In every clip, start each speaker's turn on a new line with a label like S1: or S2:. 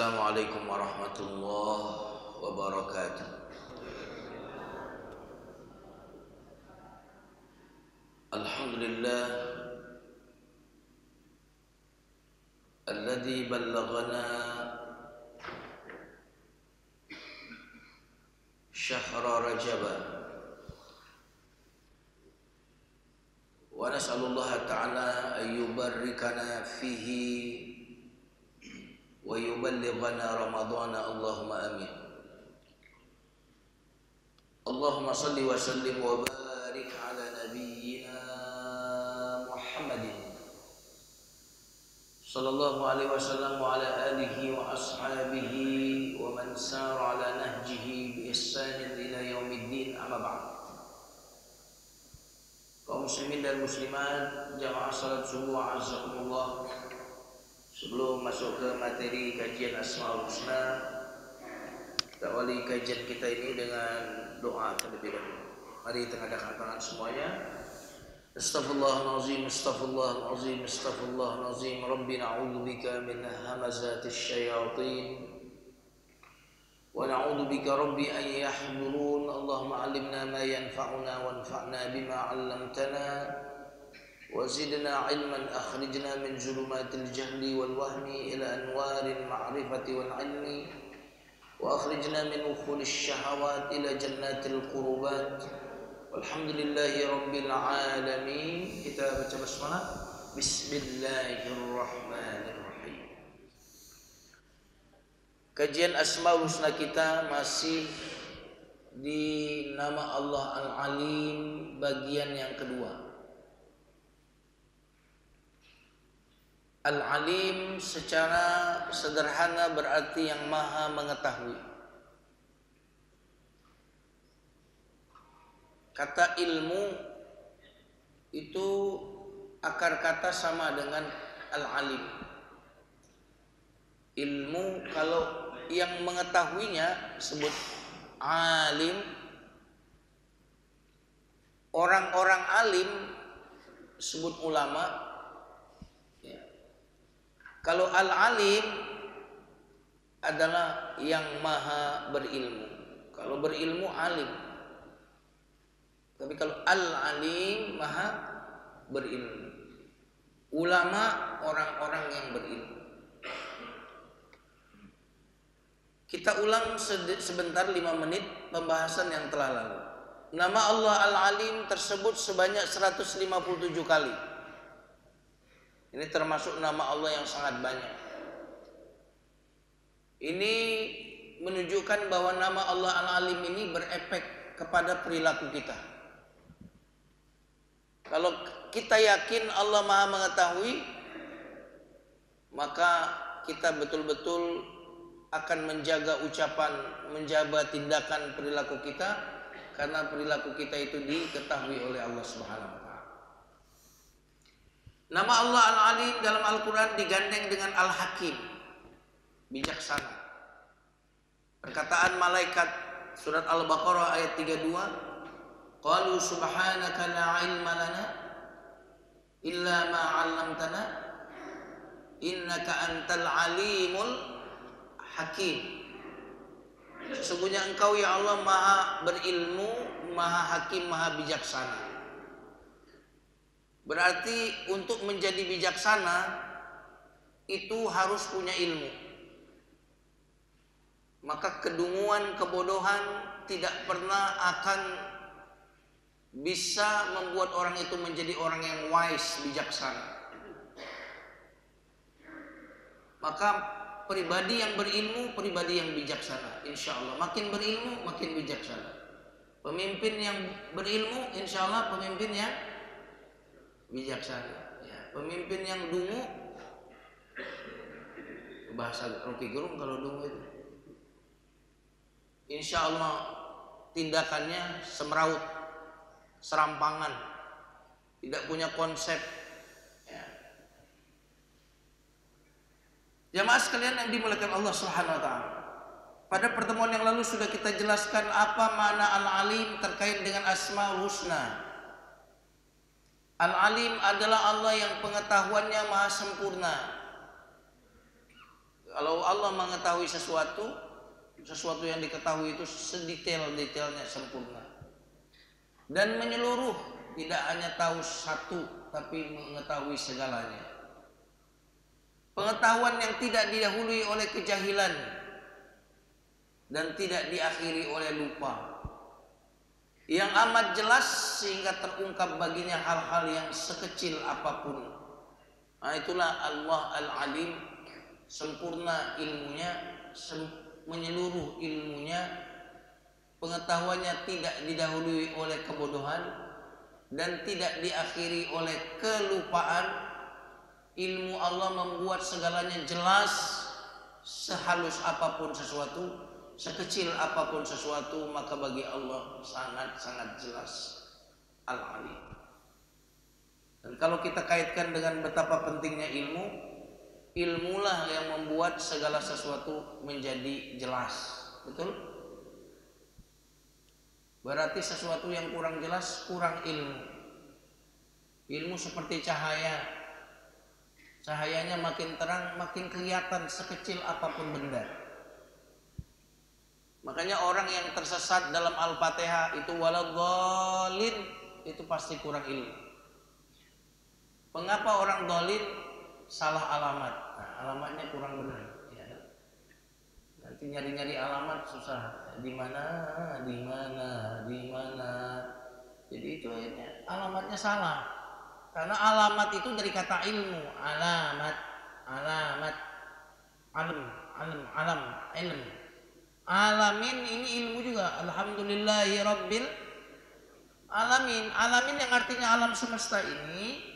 S1: Assalamualaikum warahmatullahi wabarakatuh. Alhamdulillah alladzi ballaghana syahra Rajab wa nas'alullaha ta'ala an yubarrikana fihi wa yuballighana Ramadhana, Allahumma amin. Allahumma salli wa sallim wa barik ala nabiyyina Muhammadin sallallahu alaihi wasallam wa ala alihi wa ashabihi wa man sara ala nahjihi bi ihsanin ila yaumiddin, amma ba'd. Kaum muslimin dan muslimat, jamaah salat subuh azakumullah. Sebelum masuk ke materi kajian Asmaul Husna, kita awali kajian kita ini dengan doa terlebih dahulu. Mari tengahkan tangan semuanya. Astaghfirullahalazim, astaghfirullahalazim, astaghfirullahalazim. Rabbi na'udzubika min hamazatis syayatin wa na'udzubika rabbi an yahdurun. Allahumma 'allimna ma yanfa'una wanfa'na bima 'allamtana وزدنا علما أخرجنا من ظلمات الجهل والوهم إلى أنوار المعرفة والعلم وأخرجنا من أخول الشهوات إلى جنات القربات والحمد لله رب العالمين. Kita baca basmalah. Bismillahirrahmanirrahim. Kajian Asmaul Husna kita masih di nama Allah Al-Alim bagian yang kedua. Al-Alim secara sederhana berarti yang maha mengetahui. Kata ilmu itu akar kata sama dengan Al-Alim. Ilmu kalau yang mengetahuinya sebut alim. Orang-orang alim sebut ulama. Kalau al-alim adalah yang maha berilmu. Kalau berilmu alim. Tapi kalau al-alim maha berilmu. Ulama orang-orang yang berilmu. Kita ulang sebentar 5 menit pembahasan yang telah lalu. Nama Allah Al-Alim tersebut sebanyak 157 kali. Ini termasuk nama Allah yang sangat banyak. Ini menunjukkan bahwa nama Allah Al-Alim ini berefek kepada perilaku kita. Kalau kita yakin Allah Maha mengetahui, maka kita betul-betul akan menjaga ucapan, menjaga tindakan perilaku kita, karena perilaku kita itu diketahui oleh Allah Subhanahu wa taala. Nama Allah Al-Alim dalam Al-Quran digandeng dengan Al-Hakim, bijaksana. Perkataan malaikat surat Al-Baqarah ayat 32, qalu subhanaka la ilma lana illa ma 'allamtana innaka antal alimul hakim. Sesungguhnya engkau ya Allah maha berilmu, maha hakim, maha bijaksana. Berarti untuk menjadi bijaksana itu harus punya ilmu. Maka kedunguan, kebodohan tidak pernah akan bisa membuat orang itu menjadi orang yang wise, bijaksana. Maka pribadi yang berilmu, pribadi yang bijaksana, insya Allah. Makin berilmu, makin bijaksana. Pemimpin yang berilmu, insya Allah pemimpin yang bijaksana. Ya, pemimpin yang dungu, bahasa Rocky Gerung kalau dungu itu, insya Allah tindakannya semeraut, serampangan, tidak punya konsep. Ya. Jamaah sekalian yang dimuliakan Allah Subhanahu wa taala. Pada pertemuan yang lalu sudah kita jelaskan apa makna Al-Alim terkait dengan Asmaul Husna. Al-Alim adalah Allah yang pengetahuannya maha sempurna. Kalau Allah mengetahui sesuatu yang diketahui itu sedetail-detailnya sempurna dan menyeluruh, tidak hanya tahu satu tapi mengetahui segalanya. Pengetahuan yang tidak didahului oleh kejahilan dan tidak diakhiri oleh lupa, yang amat jelas sehingga terungkap baginya hal-hal yang sekecil apapun. Nah, itulah Allah Al-Alim, sempurna ilmunya, menyeluruh ilmunya, pengetahuannya tidak didahului oleh kebodohan dan tidak diakhiri oleh kelupaan. Ilmu Allah membuat segalanya jelas, sehalus apapun sesuatu, sekecil apapun sesuatu, maka bagi Allah sangat-sangat jelas Al-Alim. Dan kalau kita kaitkan dengan betapa pentingnya ilmu, ilmulah yang membuat segala sesuatu menjadi jelas. Betul? Berarti sesuatu yang kurang jelas, kurang ilmu. Ilmu seperti cahaya. Cahayanya makin terang, makin kelihatan sekecil apapun benda. Makanya orang yang tersesat dalam Al-Fatihah itu waladhdallin, itu pasti kurang ilmu. Mengapa orang dhalin? Salah alamat. Nah, alamatnya kurang benar. Ya. Nanti nyari-nyari alamat susah. Di mana? Jadi itu alamatnya salah. Karena alamat itu dari kata ilmu. Alamat. Ilm. Alamin ini ilmu juga. Alhamdulillahi Rabbil Alamin. Alamin yang artinya alam semesta ini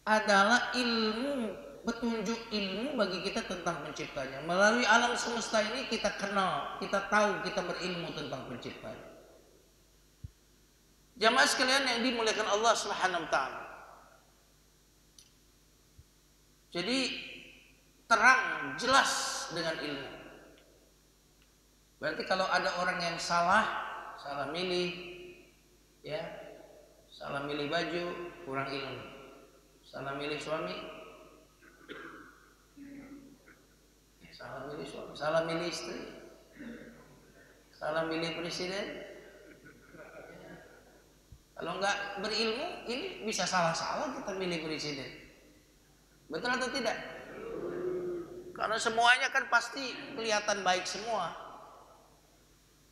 S1: adalah ilmu, petunjuk ilmu bagi kita tentang penciptanya. Melalui alam semesta ini kita kenal, kita tahu, kita berilmu tentang penciptanya. Jamaah sekalian yang dimuliakan Allah Subhanahu wa taala. Jadi terang, jelas dengan ilmu. Berarti kalau ada orang yang salah milih, ya, salah milih baju, kurang ilmu. Salah milih suami, salah milih istri, salah milih presiden. Kalau nggak berilmu, ini bisa salah-salah kita milih presiden. Betul atau tidak? Karena semuanya kan pasti kelihatan baik semua.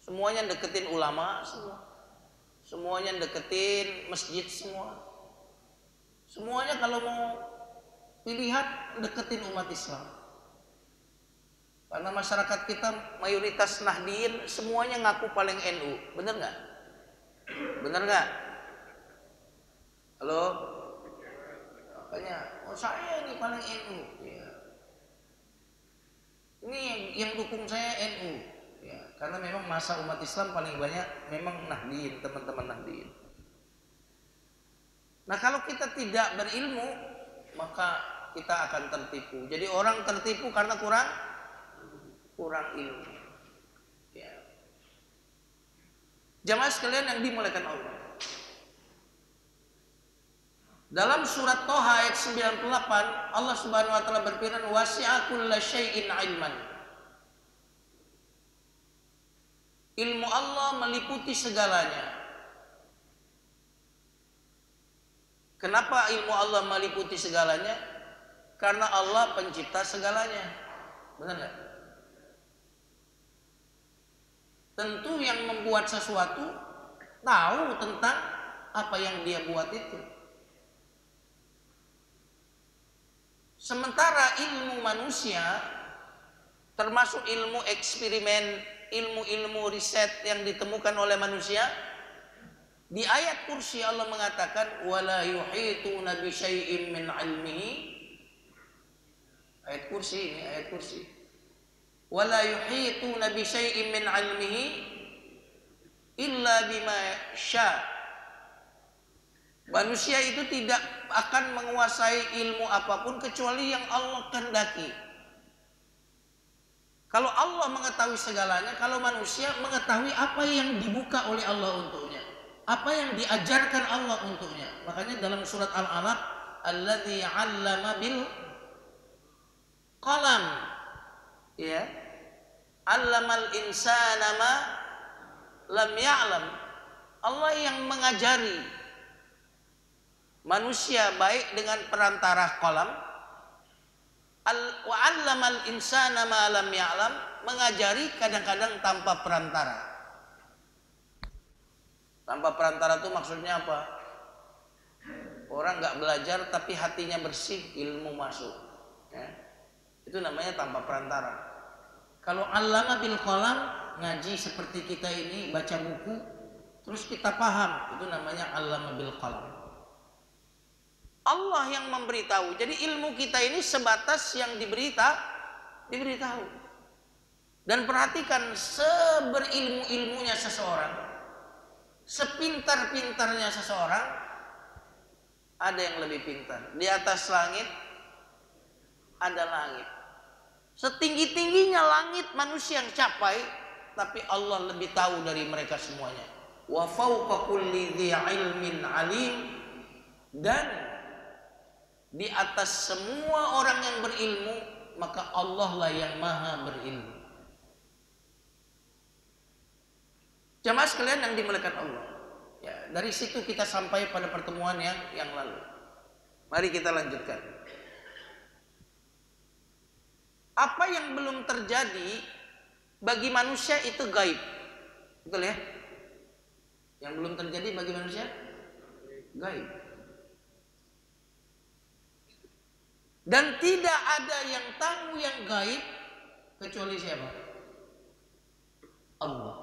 S1: Semuanya deketin ulama semua. Semuanya deketin masjid semua. Semuanya kalau mau pilihan deketin umat Islam. Karena masyarakat kita mayoritas Nahdiyin semuanya ngaku paling NU. Bener nggak? Bener nggak? Halo? Makanya, saya ini paling NU. Ya. Ini yang dukung saya NU. Ya, karena memang masa umat Islam paling banyak memang Nahdiyin, teman-teman Nahdiyin. Nah, kalau kita tidak berilmu, maka kita akan tertipu. Jadi orang tertipu karena kurang ilmu. Ya. Jamaah sekalian yang dimuliakan Allah. Dalam surat Thaha ayat 98, Allah Subhanahu wa taala berfirman, "Wasi'a kulla syai'in 'ilman." Ilmu Allah meliputi segalanya. Kenapa ilmu Allah meliputi segalanya? Karena Allah pencipta segalanya. Benar nggak? Tentu yang membuat sesuatu tahu tentang apa yang dia buat itu. Sementara ilmu manusia, termasuk ilmu eksperimen, ilmu-ilmu riset yang ditemukan oleh manusia, di ayat kursi Allah mengatakan wala yuhituna bi syai'in min 'ilmihi. Ayat kursi ini, ayat kursi. Wala yuhituna bi syai'in min 'ilmihi illa bima syaa. Manusia itu tidak akan menguasai ilmu apapun kecuali yang Allah kehendaki. Kalau Allah mengetahui segalanya, kalau manusia mengetahui apa yang dibuka oleh Allah untuknya, apa yang diajarkan Allah untuknya. Makanya dalam surat Al-Alaq, alladzi 'allama bil qalam. Ya. Allamal insana ma lam ya'lam. Allah yang mengajari manusia baik dengan perantara qalam. Wa 'allamal insana ma lam ya'lam, mengajari kadang-kadang tanpa perantara. Tanpa perantara itu maksudnya apa? Orang nggak belajar tapi hatinya bersih, ilmu masuk. Ya. Itu namanya tanpa perantara. Kalau 'allama bil qalam, ngaji seperti kita ini, baca buku, terus kita paham, itu namanya 'allama bil qalam. Allah yang memberitahu. Jadi ilmu kita ini sebatas yang diberitahu. Dan perhatikan, seberilmu-ilmunya seseorang, sepintar-pintarnya seseorang, ada yang lebih pintar. Di atas langit ada langit. Setinggi-tingginya langit manusia yang capai, tapi Allah lebih tahu dari mereka semuanya. Wa fawqa kulli dzi ilmin alim, dan di atas semua orang yang berilmu, maka Allah lah yang maha berilmu. Jamaah sekalian yang dimuliakan Allah. Ya, dari situ kita sampai pada pertemuan yang lalu. Mari kita lanjutkan. Apa yang belum terjadi bagi manusia itu gaib. Betul ya? Yang belum terjadi bagi manusia gaib. Dan tidak ada yang tahu yang gaib kecuali siapa? Allah.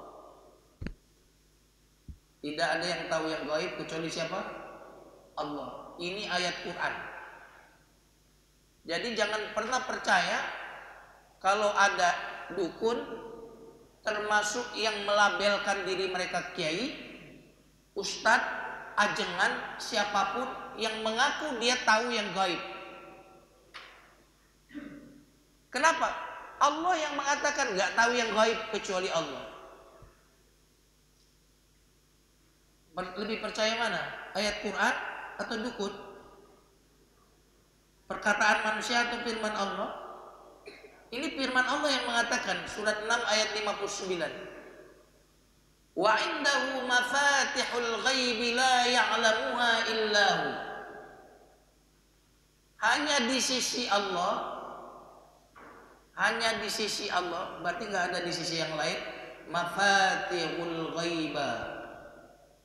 S1: Tidak ada yang tahu yang gaib kecuali siapa? Allah. Ini ayat Quran. Jadi jangan pernah percaya kalau ada dukun, termasuk yang melabelkan diri mereka kiai, ustadz, ajengan, siapapun yang mengaku dia tahu yang gaib. Kenapa? Allah yang mengatakan nggak tahu yang gaib kecuali Allah. Lebih percaya mana? Ayat Quran atau dukun? Perkataan manusia atau firman Allah? Ini firman Allah yang mengatakan, surat 6 ayat 59. Wa indahu mafatihul ghaibi la ya'lamuha illahu. Hanya di sisi Allah, berarti nggak ada di sisi yang lain. Mafatihul ghaiba,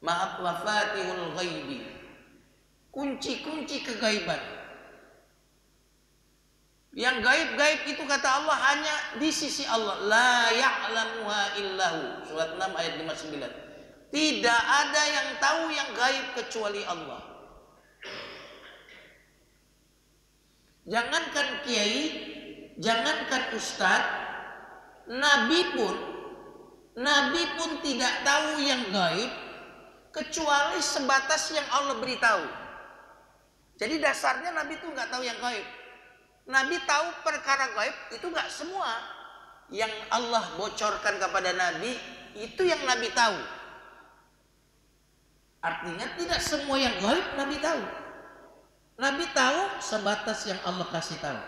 S1: mafatihul ghaibi, kunci-kunci kegaiban. Yang gaib-gaib itu kata Allah hanya di sisi Allah. La ya'lamuha illahu. Surat 6 ayat 59. Tidak ada yang tahu yang gaib kecuali Allah. Jangankan kiai, jangankan ustadz, Nabi pun tidak tahu yang gaib kecuali sebatas yang Allah beritahu. Jadi dasarnya Nabi itu nggak tahu yang gaib. Nabi tahu perkara gaib itu nggak semua. Yang Allah bocorkan kepada Nabi itu yang Nabi tahu. Artinya tidak semua yang gaib Nabi tahu. Nabi tahu sebatas yang Allah kasih tahu.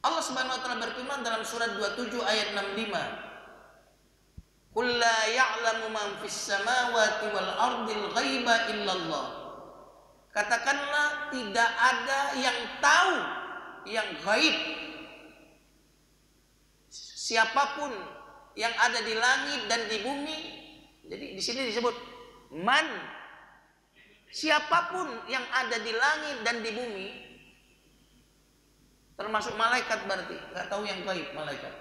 S1: Allah Subhanahu wa taala berfirman dalam surat 27 ayat 65. Qul la ya'lamu man fis samawati wal ardil ghaiba illallah. Katakanlah tidak ada yang tahu yang gaib. Siapapun yang ada di langit dan di bumi. Jadi di sini disebut man. Siapapun yang ada di langit dan di bumi, termasuk malaikat berarti, nggak tahu yang gaib malaikat.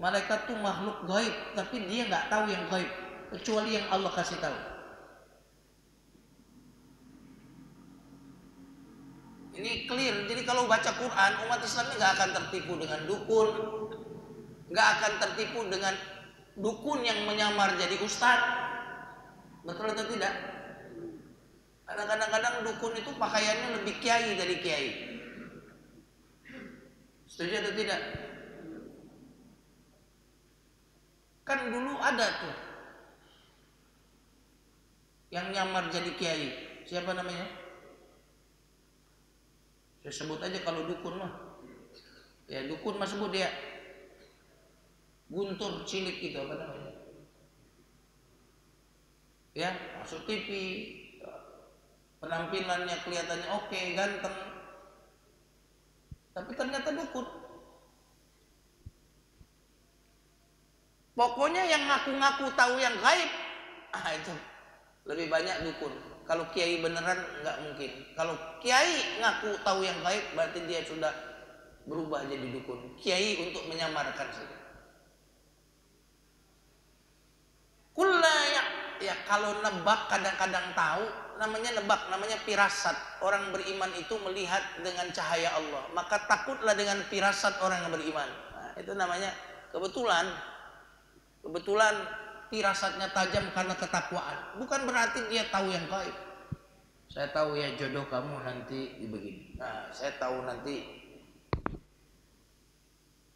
S1: Malaikat tuh makhluk gaib, tapi dia nggak tahu yang gaib kecuali yang Allah kasih tahu. Ini clear. Jadi kalau baca Quran, umat Islam ini nggak akan tertipu dengan dukun, nggak akan tertipu dengan dukun yang menyamar jadi ustadz. Betul atau tidak? Karena kadang-kadang dukun itu pakaiannya lebih kiai dari kiai. Setuju atau tidak? Kan dulu ada tuh yang nyamar jadi kiai. Siapa namanya? Saya sebut aja kalau dukun mah. Ya dukun mas sebut dia guntur cilik gitu apa namanya? Ya masuk TV, penampilannya kelihatannya oke, ganteng, tapi ternyata dukun. Pokoknya yang ngaku-ngaku tahu yang gaib, itu lebih banyak dukun. Kalau kiai beneran nggak mungkin. Kalau kiai ngaku tahu yang gaib, berarti dia sudah berubah jadi dukun. Kiai untuk menyamarkan saja. Ya kalau nebak kadang-kadang tahu, namanya nebak, namanya firasat. Orang beriman itu melihat dengan cahaya Allah. Maka takutlah dengan firasat orang yang beriman. Nah, itu namanya kebetulan. Kebetulan firasatnya tajam karena ketakwaan. Bukan berarti dia tahu yang gaib. Saya tahu ya jodoh kamu nanti begini. Nah, saya tahu nanti.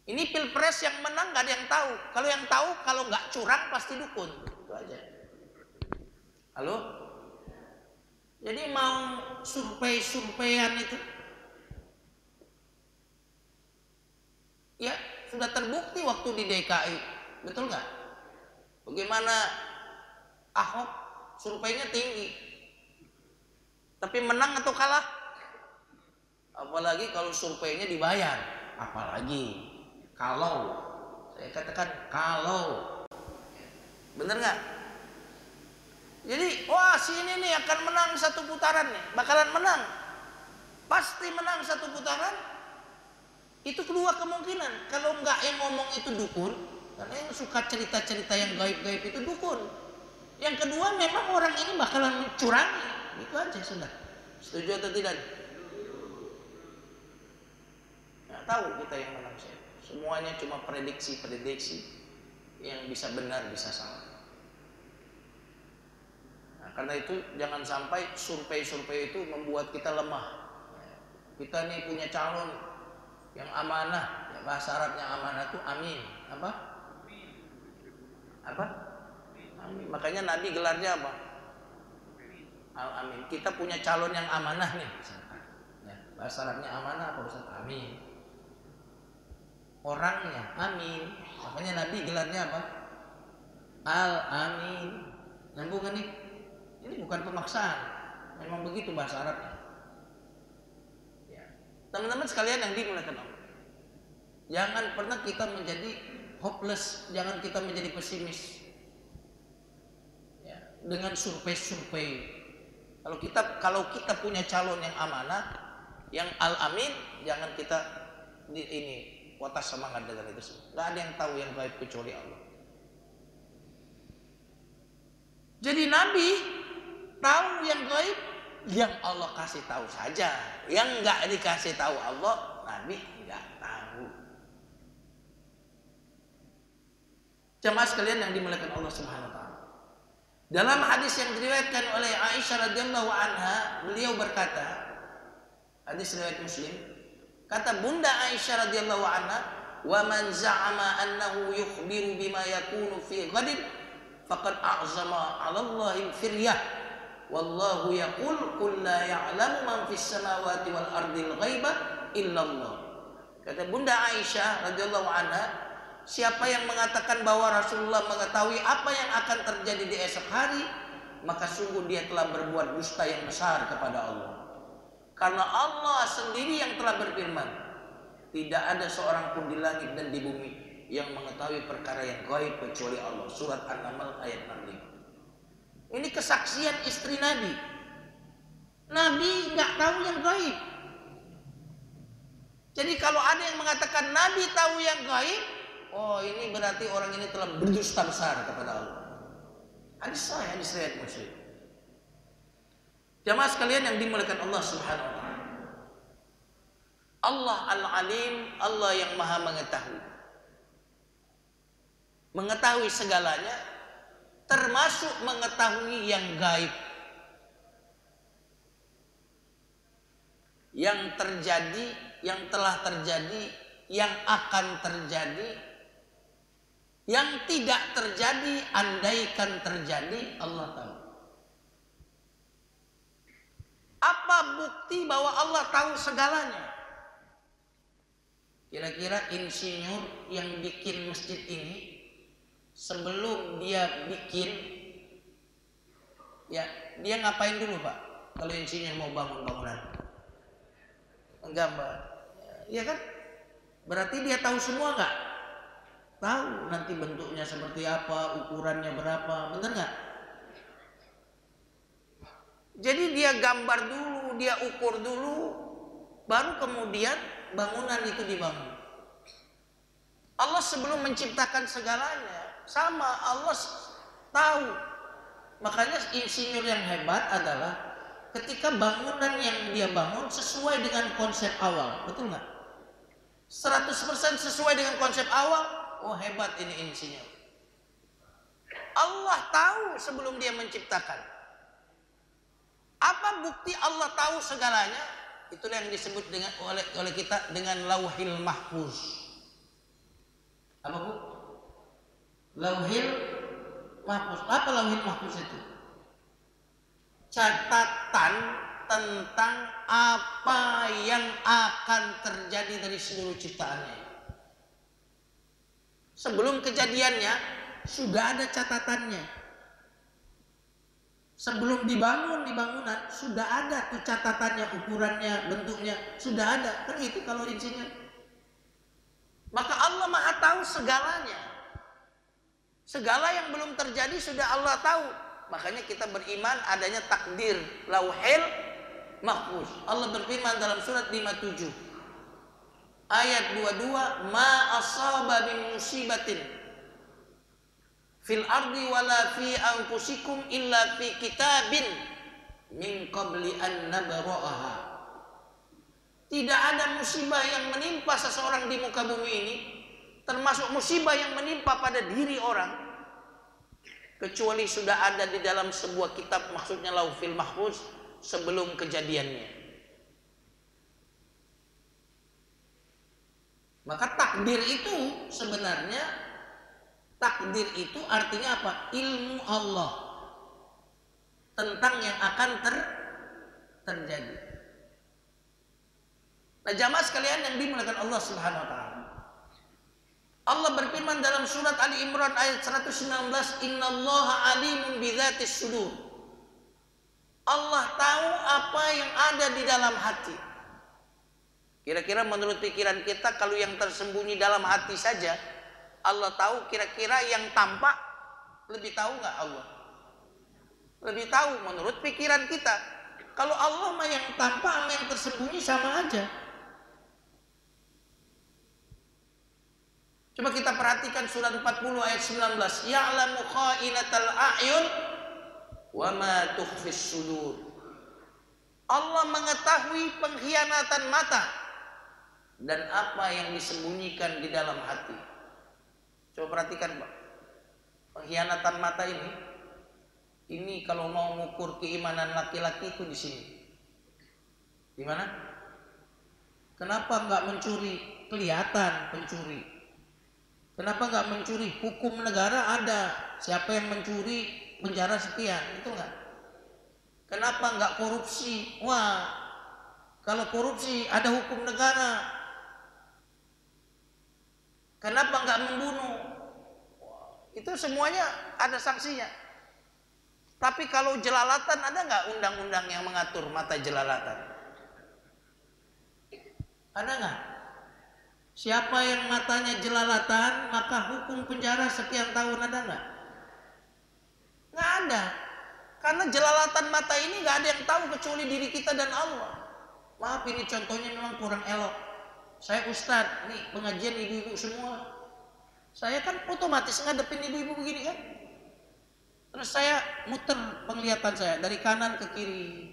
S1: Ini pilpres yang menang gak ada yang tahu. Kalau yang tahu, kalau nggak curang pasti dukun. Itu aja. Halo? Jadi mau survei-surveian itu, ya sudah terbukti waktu di DKI, betul nggak? Bagaimana Ahok surveinya tinggi, tapi menang atau kalah? Apalagi kalau surveinya dibayar, apalagi kalau, saya katakan kalau, bener nggak? Jadi, wah si ini nih akan menang satu putaran nih, bakalan menang, pasti menang satu putaran. Itu kedua kemungkinan. Kalau nggak yang ngomong itu dukun, karena yang suka cerita-cerita yang gaib-gaib itu dukun. Yang kedua memang orang ini bakalan mencurangi. Itu aja sudah. Setuju atau tidak? Nggak tahu kita yang menang siapa. Semuanya cuma prediksi-prediksi yang bisa benar bisa salah. Nah, karena itu jangan sampai survei-survei itu membuat kita lemah. Kita nih punya calon yang amanah, ya bahasa Arabnya amanah itu amin. Apa? Apa? Amin. Makanya Nabi gelarnya apa? Al-Amin. Kita punya calon yang amanah nih. Ya, bahasa Arabnya amanah apa Ustaz? Amin. Orangnya amin. Makanya Nabi gelarnya apa? Al-Amin. Nyambung kan nih? Ini bukan pemaksaan. Memang begitu bahasa Arabnya. Ya. Teman-teman sekalian yang dimuliakan Allah, jangan pernah kita menjadi hopeless, jangan kita menjadi pesimis. Ya, dengan survei-survei. Kalau kita punya calon yang amanah, yang al-amin, jangan kita watas semangat dengan itu semua. Gak ada yang tahu yang gaib kecuali Allah. Jadi Nabi tahu yang gaib, yang Allah kasih tahu saja. Yang nggak dikasih tahu Allah, Nabi nggak tahu. Jemaah sekalian yang dimuliakan Allah Subhanahu wa taala. Dalam hadis yang diriwayatkan oleh Aisyah radhiyallahu anha, beliau berkata, hadis riwayat Muslim, kata Bunda Aisyah radhiyallahu anha, "Wa man za'ama annahu yukhbiru bima yakunu fi ghadin faqad a'zama 'ala Allahi al-firyah. Wallahu yaqul qul la ya'lamu man fis samawati wal ardil ghaiba illa Allah." Kata Bunda Aisyah radhiyallahu anha, siapa yang mengatakan bahwa Rasulullah mengetahui apa yang akan terjadi di esok hari, maka sungguh dia telah berbuat dusta yang besar kepada Allah. Karena Allah sendiri yang telah berfirman, tidak ada seorang pun di langit dan di bumi yang mengetahui perkara yang gaib kecuali Allah. Surat An-Naml ayat 65. Ini kesaksian istri Nabi. Nabi nggak tahu yang gaib. Jadi kalau ada yang mengatakan Nabi tahu yang gaib, oh ini berarti orang ini telah berdusta besar kepada Allah. Hadis riwayat Muslim. Jamaah sekalian yang dimuliakan Allah Subhanahu wa taala. Allah Al-Alim, Allah yang Maha mengetahui. Mengetahui segalanya, termasuk mengetahui yang gaib. Yang terjadi, yang telah terjadi, yang akan terjadi, yang tidak terjadi, andaikan terjadi, Allah tahu. Apa bukti bahwa Allah tahu segalanya? Kira-kira insinyur yang bikin masjid ini sebelum dia bikin, ya dia ngapain dulu Pak? Kalau insinyur mau bangun bangunan, menggambar, ya kan? Berarti dia tahu semua nggak? Tahu nanti bentuknya seperti apa, ukurannya berapa, bener nggak? Jadi dia gambar dulu, dia ukur dulu, baru kemudian bangunan itu dibangun. Allah sebelum menciptakan segalanya, sama Allah tahu. Makanya insinyur yang hebat adalah ketika bangunan yang dia bangun sesuai dengan konsep awal, betul nggak? 100% sesuai dengan konsep awal, oh hebat ini insinyur. Allah tahu sebelum dia menciptakan. Apa bukti Allah tahu segalanya? Itulah yang disebut dengan oleh kita dengan Lauhil Mahfuz. Apa Bu? Lauhil Mahfuz. Apa Lauhil Mahfuz itu? Catatan tentang apa yang akan terjadi dari seluruh ciptaannya. Sebelum kejadiannya sudah ada catatannya. Sebelum dibangun di bangunan sudah ada tuh catatannya, ukurannya, bentuknya sudah ada. Kan itu kalau insinyur. Maka Allah Maha tahu segalanya. Segala yang belum terjadi sudah Allah tahu. Makanya kita beriman adanya takdir Lauhil Mahfuz. Allah berfirman dalam surat 57 ayat 22, ma asaba min musibatin fil ardi wala fi anfusikum illa fi kitabin min qabli an nabra'aha. Tidak ada musibah yang menimpa seseorang di muka bumi ini, termasuk musibah yang menimpa pada diri orang, kecuali sudah ada di dalam sebuah kitab, maksudnya Lauhil Mahfuz, sebelum kejadiannya. Maka takdir itu sebenarnya, takdir itu artinya apa? Ilmu Allah tentang yang akan terjadi. Nah, jamaah sekalian yang dimuliakan Allah Subhanahu wa taala. Allah berfirman dalam surat Ali Imran ayat 119, "Innallaha alimun bidzatis sudur." Allah tahu apa yang ada di dalam hati. Kira-kira menurut pikiran kita, kalau yang tersembunyi dalam hati saja Allah tahu, kira-kira yang tampak lebih tahu nggak Allah? Lebih tahu menurut pikiran kita. Kalau Allah mah yang tampak sama yang tersembunyi sama aja. Coba kita perhatikan surat 40 ayat 19. Ya'lamu kha'inatal a'yun wa ma tukhfis sudur. Allah mengetahui pengkhianatan mata dan apa yang disembunyikan di dalam hati. Coba perhatikan Pak. Pengkhianatan mata ini kalau mau mengukur keimanan laki-laki itu di sini. Di mana? Kenapa enggak mencuri? Kelihatan pencuri. Kenapa nggak mencuri? Hukum negara ada. Siapa yang mencuri penjara sekian, itu nggak? Kenapa nggak korupsi? Wah, kalau korupsi ada hukum negara. Kenapa nggak membunuh? Itu semuanya ada sanksinya. Tapi kalau jelalatan, ada nggak undang-undang yang mengatur mata jelalatan? Ada nggak? Siapa yang matanya jelalatan, maka hukum penjara sekian tahun, ada nggak? Nggak ada. Karena jelalatan mata ini nggak ada yang tahu kecuali diri kita dan Allah. Maaf, ini contohnya memang kurang elok. Saya ustadz, nih pengajian ibu-ibu semua. Saya kan otomatis ngadepin ibu-ibu begini kan. Terus saya muter penglihatan saya dari kanan ke kiri.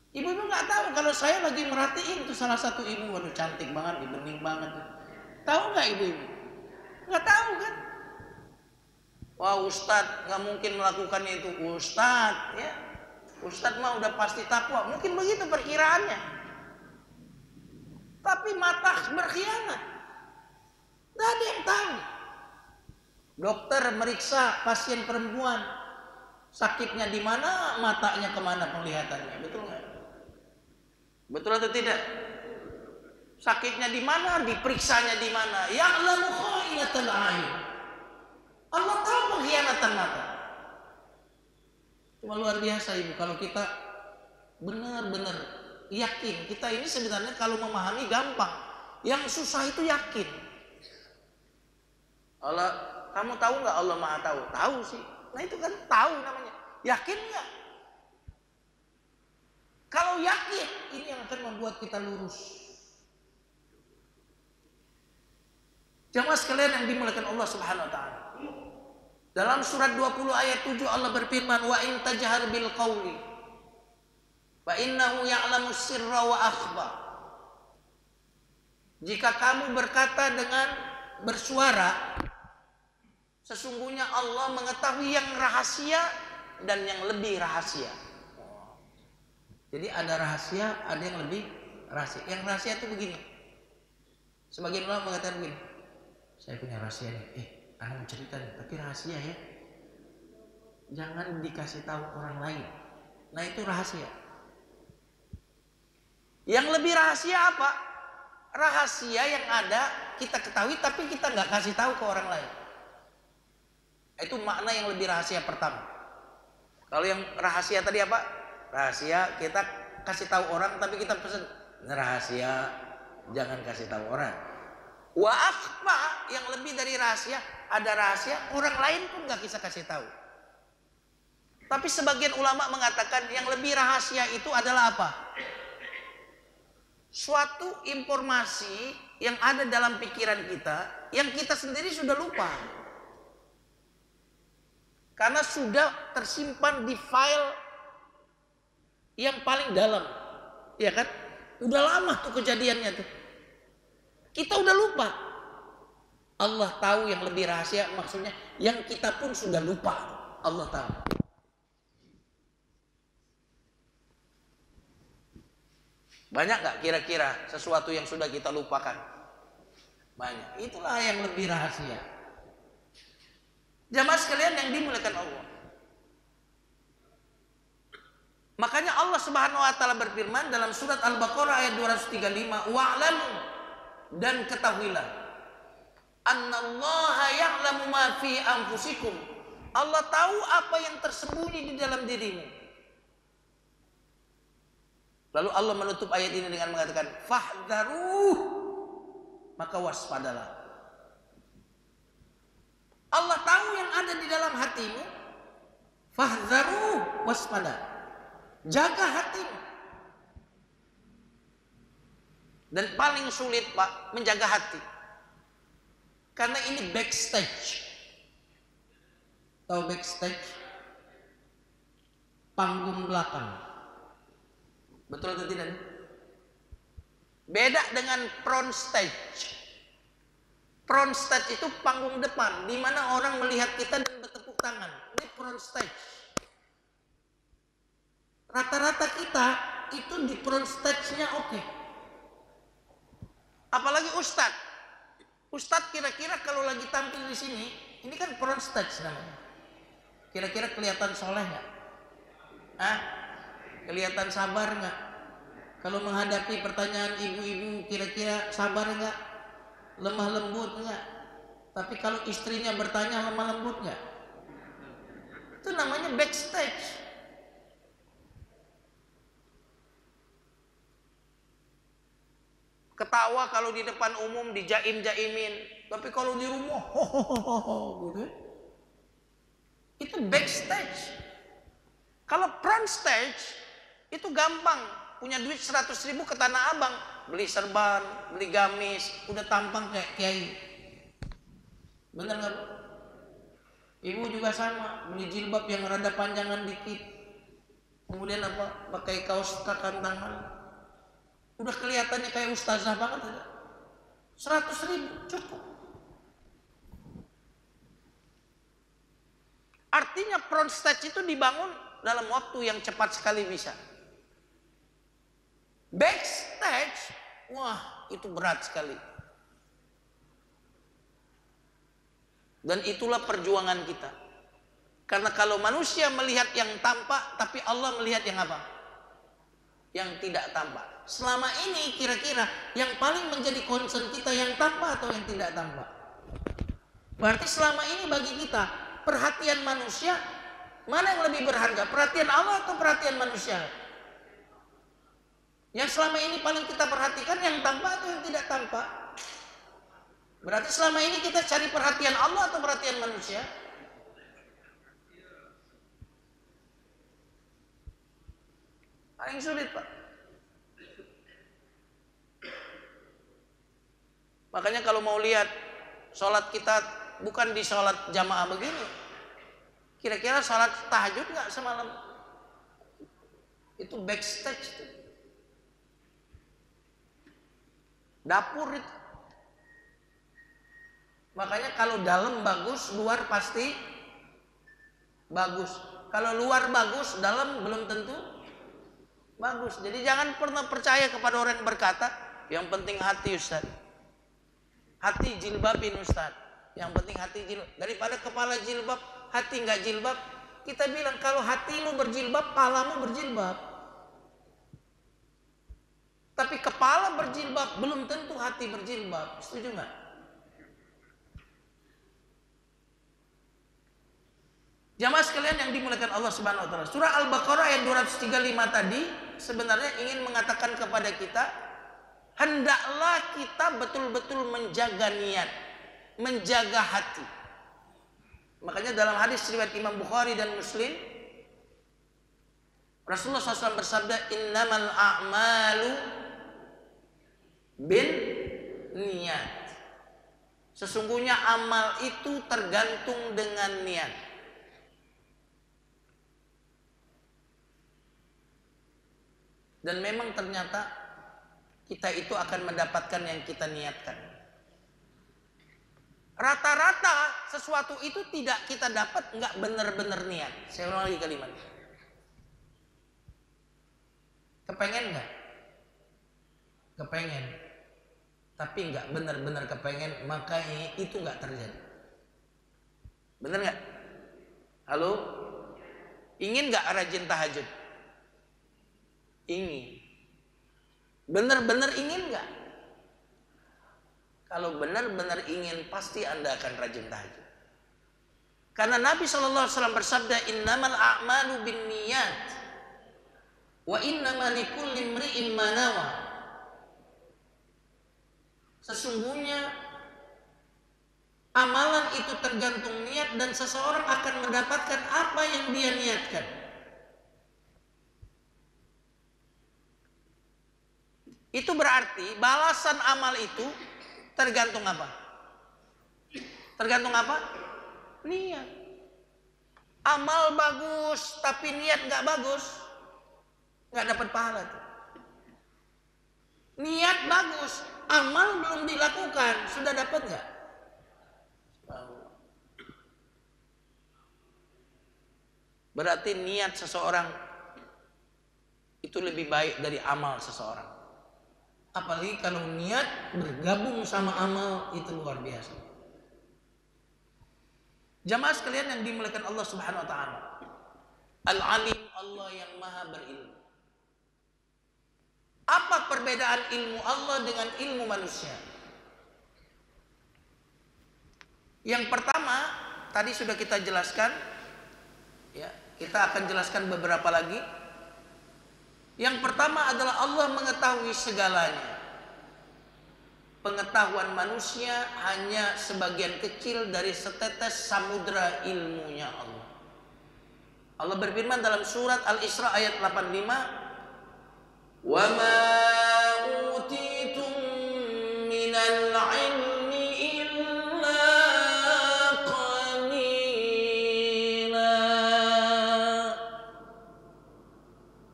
S1: Ibu-ibu nggak tahu kalau saya lagi merhatiin tuh salah satu ibu, waduh cantik banget, bening banget. Tahu nggak ibu-ibu? Nggak tahu kan? Wah ustadz nggak mungkin melakukan itu. Ustadz ya, ustadz mah udah pasti takwa. Mungkin begitu perkiraannya. Tapi mata berkhianat. Nggak ada yang tahu. Dokter meriksa pasien perempuan, sakitnya di mana, matanya kemana penglihatannya, betul nggak? Betul atau tidak? sakitnya di mana, diperiksanya di mana. Ya'lamu kha'inatal a'yun. Allah tahu pengkhianatan mata. Cuma luar biasa Ibu, kalau kita benar-benar yakin, kita ini sebenarnya kalau memahami gampang, yang susah itu yakin. Allah, kamu tahu nggak Allah Maha tahu? Tahu sih. Nah itu kan tahu namanya. Yakin nggak? Kalau yakin, ini yang akan membuat kita lurus. Jamaah sekalian yang dimuliakan Allah Subhanahu wa taala. Dalam surat 20 ayat 7 Allah berfirman, wa in tajhar bil qawli fa innahu ya'lamu sirra wa akhfa. Jika kamu berkata dengan bersuara, sesungguhnya Allah mengetahui yang rahasia dan yang lebih rahasia. Jadi ada rahasia, ada yang lebih rahasia. Yang rahasia itu begini. Sebagian ulama mengatakan begini, saya punya rahasia nih. Anak mau cerita nih, tapi rahasia ya. Jangan dikasih tahu orang lain. Nah itu rahasia. Yang lebih rahasia apa? Rahasia yang ada kita ketahui tapi kita nggak kasih tahu ke orang lain. Itu makna yang lebih rahasia pertama. Kalau yang rahasia tadi apa? Rahasia kita kasih tahu orang tapi kita pesan rahasia, jangan kasih tahu orang. Wa akhfa, yang lebih dari rahasia, ada rahasia orang lain pun nggak bisa kasih tahu. Tapi sebagian ulama mengatakan yang lebih rahasia itu adalah apa? Suatu informasi yang ada dalam pikiran kita yang kita sendiri sudah lupa. Karena sudah tersimpan di file yang paling dalam. Ya kan? Udah lama tuh kejadiannya tuh. Kita udah lupa. Allah tahu yang lebih rahasia, maksudnya yang kita pun sudah lupa. Allah tahu. Banyak gak kira-kira sesuatu yang sudah kita lupakan? Banyak. Itulah yang lebih rahasia. Jamaah sekalian yang dimuliakan Allah. Makanya Allah Subhanahu wa taala berfirman dalam surat Al-Baqarah ayat 235, wa'lamu, dan ketahuilah, annallaha ya'lamu ma fi anfusikum. Allah tahu apa yang tersembunyi di dalam dirimu. Lalu Allah menutup ayat ini dengan mengatakan, fahdharuh, maka waspadalah. Allah tahu yang ada di dalam hatimu. Fahdharuh, waspada. Jaga hatimu. Dan paling sulit Pak menjaga hati, karena ini backstage. Tahu backstage? Panggung belakang. Betul atau tidak? Beda dengan front stage. Front stage itu panggung depan, di mana orang melihat kita dan bertepuk tangan. Ini front stage. Rata-rata kita itu di front stage-nya oke. Apalagi ustadz. Ustadz kira-kira kalau lagi tampil di sini, ini kan front stage namanya. Kira-kira kelihatan soleh nggak? Kelihatan sabar nggak? Kalau menghadapi pertanyaan ibu-ibu, kira-kira sabar nggak? Lemah lembut nggak? Tapi kalau istrinya bertanya, lemah lembut nggak? Itu namanya backstage. Ketawa kalau di depan umum dijaim-jaimin, tapi kalau di rumah gitu. Itu backstage. Kalau front stage itu gampang, punya duit 100.000 ke Tanah Abang, beli serban, beli gamis, udah tampang kayak kiai. Bener nggak Bu? Ibu juga sama, beli jilbab yang rada panjangan dikit, kemudian apa? Pakai kaos kakan tangan. Udah kelihatannya kayak ustazah banget aja. 100.000 cukup. Artinya front stage itu dibangun dalam waktu yang cepat sekali bisa. Backstage, wah itu berat sekali. Dan itulah perjuangan kita. Karena kalau manusia melihat yang tampak, tapi Allah melihat yang apa? Yang tidak tampak. Selama ini kira-kira yang paling menjadi concern kita yang tampak atau yang tidak tampak? Berarti selama ini bagi kita perhatian manusia mana yang lebih berharga? Perhatian Allah atau perhatian manusia? Yang selama ini paling kita perhatikan yang tampak atau yang tidak tampak? Berarti selama ini kita cari perhatian Allah atau perhatian manusia? Paling sulit, Pak. Makanya kalau mau lihat sholat kita bukan di sholat jamaah begini, kira-kira sholat tahajud nggak semalam? Itu backstage itu. Dapur itu. Makanya kalau dalam bagus, luar pasti bagus. Kalau luar bagus, dalam belum tentu bagus. Jadi jangan pernah percaya kepada orang yang berkata, yang penting hati Ustaz. Hati jilbabin Ustaz. Yang penting hati jilbab. Daripada kepala jilbab, hati nggak jilbab. Kita bilang kalau hatimu berjilbab, kepalamu berjilbab. Tapi kepala berjilbab belum tentu hati berjilbab. Setuju nggak? Jamaah sekalian yang dimuliakan Allah Subhanahu wa taala. Surah Al-Baqarah ayat 235 tadi sebenarnya ingin mengatakan kepada kita, hendaklah kita betul-betul menjaga niat, menjaga hati. Makanya dalam hadis riwayat Imam Bukhari dan Muslim, Rasulullah SAW bersabda, innamal a'malu bin niat. Sesungguhnya amal itu tergantung dengan niat. Dan memang ternyata kita itu akan mendapatkan yang kita niatkan. Rata-rata sesuatu itu tidak kita dapat nggak benar-benar niat. Saya ulang lagi kalimat. Kepengen nggak? Kepengen. Tapi nggak benar-benar kepengen, maka itu nggak terjadi. Benar nggak? Halo? Ingin nggak rajin tahajud? Ingin. Benar-benar ingin nggak? Kalau benar-benar ingin, pasti Anda akan rajin tahajud. Karena Nabi SAW bersabda, innamal a'malu bin niyat wa innama likulli imri'in ma nawa. Sesungguhnya amalan itu tergantung niat dan seseorang akan mendapatkan apa yang dia niatkan. Itu berarti balasan amal itu tergantung apa? Tergantung apa? Niat. Amal bagus tapi niat nggak bagus, nggak dapat pahala tuh. Niat bagus, amal belum dilakukan, sudah dapat nggak? Berarti niat seseorang itu lebih baik dari amal seseorang. Apalagi kalau niat bergabung sama amal, itu luar biasa. Jamaah sekalian yang dimuliakan Allah Subhanahu wa taala. Al-Alim, Allah yang Maha berilmu. Apa perbedaan ilmu Allah dengan ilmu manusia? Yang pertama, tadi sudah kita jelaskan, ya, kita akan jelaskan beberapa lagi. Yang pertama adalah Allah mengetahui segalanya. Pengetahuan manusia hanya sebagian kecil dari setetes samudra ilmunya Allah. Allah berfirman dalam surat Al-Isra ayat 85, "Wa ma utitum minal ilmi illa qalila."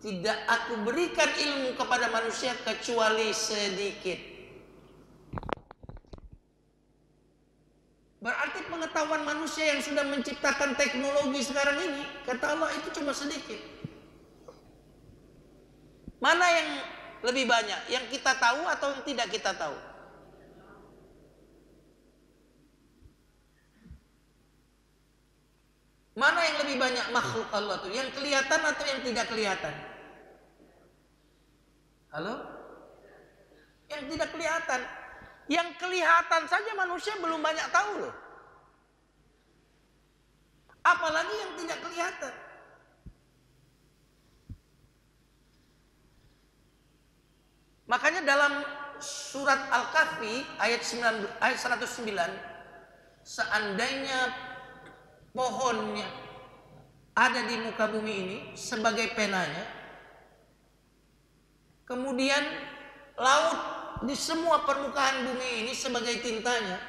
S1: Tidak aku berikan ilmu kepada manusia kecuali sedikit. Berarti pengetahuan manusia yang sudah menciptakan teknologi sekarang ini, kata Allah, itu cuma sedikit. Mana yang lebih banyak? Yang kita tahu atau yang tidak kita tahu? Mana yang lebih banyak makhluk Allah itu? Yang kelihatan atau yang tidak kelihatan? Halo? Yang tidak kelihatan. Yang kelihatan saja manusia belum banyak tahu loh. Apalagi yang tidak kelihatan. Makanya dalam surat Al-Kahfi ayat 109, seandainya pohonnya ada di muka bumi ini sebagai penanya, kemudian laut di semua permukaan bumi ini sebagai tintanya,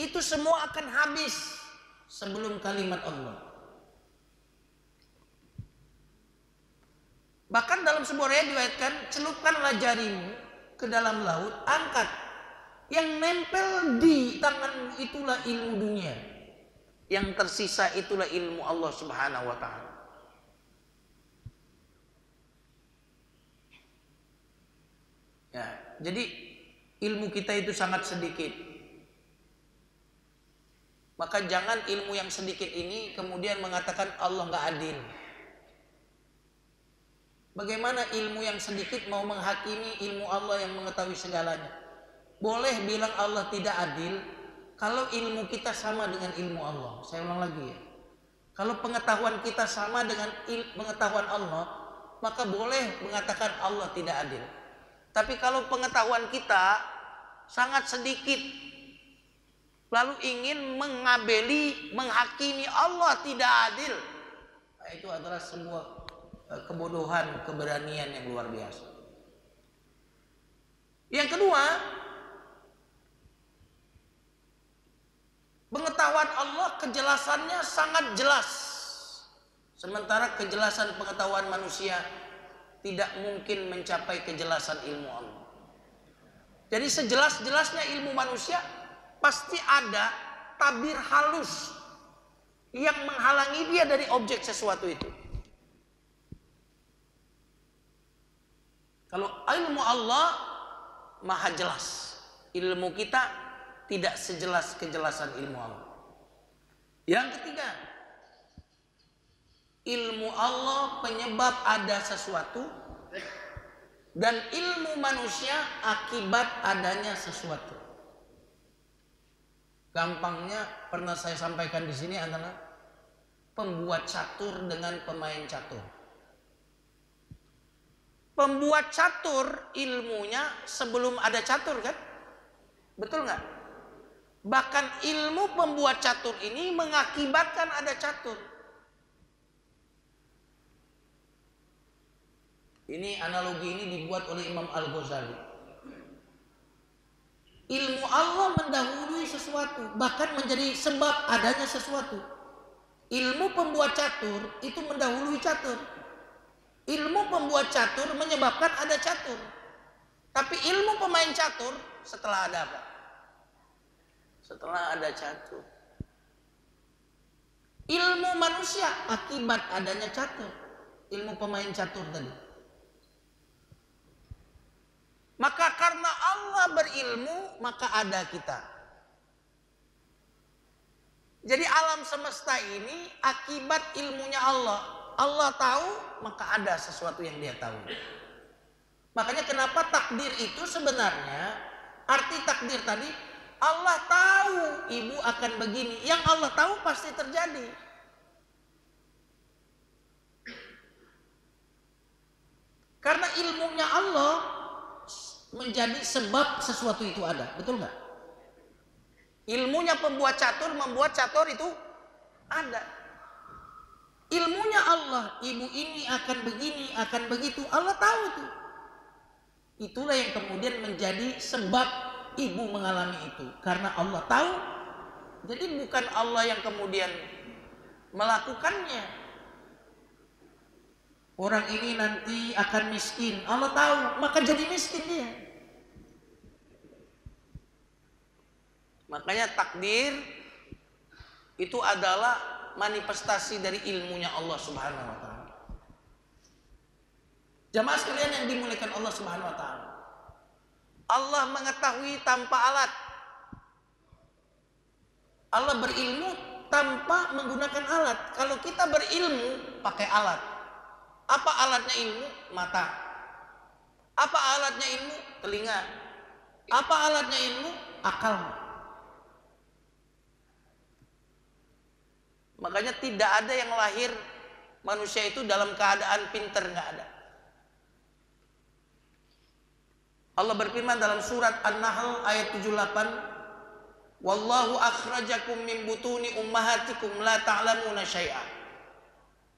S1: itu semua akan habis sebelum kalimat Allah. Bahkan dalam sebuah riwayat diriwayatkan, celupkanlah jarimu ke dalam laut, angkat. Yang nempel di tanganmu itulah ilmu dunia. Yang tersisa itulah ilmu Allah Subhanahu wa ta'ala. Ya, jadi ilmu kita itu sangat sedikit. Maka jangan ilmu yang sedikit ini kemudian mengatakan Allah nggak adil. Bagaimana ilmu yang sedikit mau menghakimi ilmu Allah yang mengetahui segalanya? Boleh bilang Allah tidak adil kalau ilmu kita sama dengan ilmu Allah. Saya ulang lagi ya. Kalau pengetahuan kita sama dengan pengetahuan Allah, maka boleh mengatakan Allah tidak adil. Tapi kalau pengetahuan kita sangat sedikit, lalu ingin mengabeli, menghakimi Allah tidak adil, nah, itu adalah sebuah kebodohan, keberanian yang luar biasa. Yang kedua, pengetahuan Allah kejelasannya sangat jelas. Sementara kejelasan pengetahuan manusia tidak mungkin mencapai kejelasan ilmu Allah. Jadi sejelas-jelasnya ilmu manusia, pasti ada tabir halus yang menghalangi dia dari objek sesuatu itu. Kalau ilmu Allah maha jelas, ilmu kita tidak sejelas kejelasan ilmu Allah. Yang ketiga, ilmu Allah penyebab ada sesuatu, dan ilmu manusia akibat adanya sesuatu. Gampangnya pernah saya sampaikan di sini adalah pembuat catur dengan pemain catur. Pembuat catur ilmunya sebelum ada catur kan? Betul nggak? Bahkan ilmu pembuat catur ini mengakibatkan ada catur. Ini analogi ini dibuat oleh Imam Al-Ghazali. Ilmu Allah mendahului sesuatu, bahkan menjadi sebab adanya sesuatu. Ilmu pembuat catur itu mendahului catur. Ilmu pembuat catur menyebabkan ada catur. Tapi ilmu pemain catur setelah ada apa? Setelah ada catur. Ilmu manusia akibat adanya catur. Ilmu pemain catur tadi. Maka karena Allah berilmu, maka ada kita. Jadi alam semesta ini akibat ilmunya Allah. Allah tahu, maka ada sesuatu yang dia tahu. Makanya kenapa takdir itu sebenarnya, arti takdir tadi, Allah tahu ibu akan begini. Yang Allah tahu pasti terjadi. Karena ilmunya Allah menjadi sebab sesuatu itu ada. Betul nggak? Ilmunya pembuat catur membuat catur itu ada. Ilmunya Allah, ibu ini akan begini, akan begitu, Allah tahu tuh. Itulah yang kemudian menjadi sebab ibu mengalami itu. Karena Allah tahu, jadi bukan Allah yang kemudian melakukannya. Orang ini nanti akan miskin, Allah tahu, maka jadi miskin dia. Makanya takdir itu adalah manifestasi dari ilmunya Allah Subhanahu wa ta'ala. Jamaah sekalian yang dimuliakan Allah Subhanahu wa ta'ala, Allah mengetahui tanpa alat. Allah berilmu tanpa menggunakan alat. Kalau kita berilmu pakai alat. Apa alatnya ilmu? Mata. Apa alatnya ilmu? Telinga. Apa alatnya ilmu? Akalmu. Makanya tidak ada yang lahir manusia itu dalam keadaan pinter, nggak ada. Allah berfirman dalam surat An-Nahl ayat 78, "Wallahu akhrajakum min butuni ummahatikum la ta'lamuna syai'a."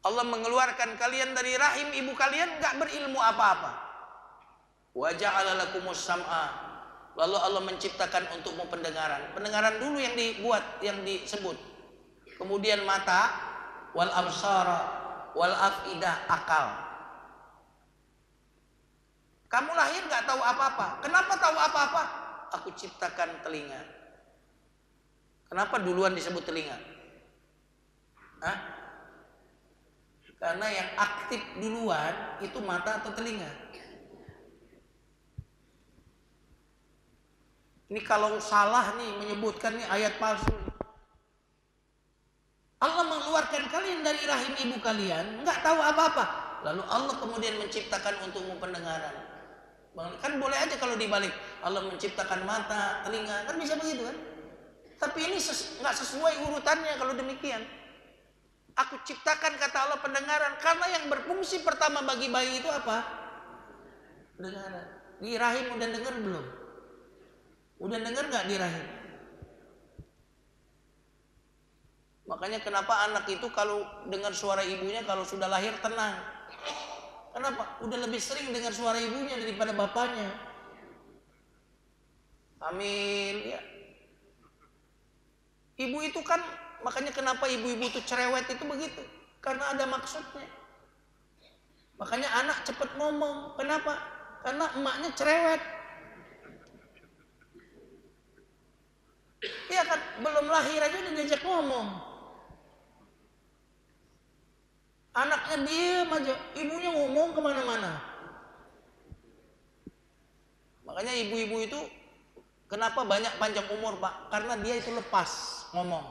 S1: Allah mengeluarkan kalian dari rahim ibu kalian nggak berilmu apa-apa. Wa ja'ala lakumus sam'a. Lalu Allah menciptakan untukmu pendengaran. Pendengaran dulu yang dibuat, yang disebut. Kemudian mata, wal absara, wal afidah, akal. Kamu lahir nggak tahu apa-apa. Kenapa tahu apa-apa? Aku ciptakan telinga. Kenapa duluan disebut telinga? Hah? Karena yang aktif duluan itu mata atau telinga. Ini kalau salah nih menyebutkan nih ayat palsu. Allah mengeluarkan kalian dari rahim ibu kalian, nggak tahu apa-apa. Lalu Allah kemudian menciptakan untukmu pendengaran. Kan boleh aja kalau dibalik, Allah menciptakan mata, telinga, kan bisa begitu kan? Tapi ini nggak sesuai urutannya kalau demikian. Aku ciptakan kata Allah pendengaran, karena yang berfungsi pertama bagi bayi itu apa? Pendengaran. Di rahim udah dengar belum? Udah dengar nggak di rahim? Makanya kenapa anak itu kalau dengar suara ibunya kalau sudah lahir tenang. Kenapa? Udah lebih sering dengar suara ibunya daripada bapaknya. Amin ya. Ibu itu kan, makanya kenapa ibu-ibu itu cerewet itu begitu. Karena ada maksudnya. Makanya anak cepat ngomong. Kenapa? Karena emaknya cerewet. Iya kan, belum lahir aja udah diajak ngomong. Anaknya diem aja, ibunya ngomong kemana-mana. Makanya ibu-ibu itu kenapa banyak panjang umur, Pak? Karena dia itu lepas ngomong.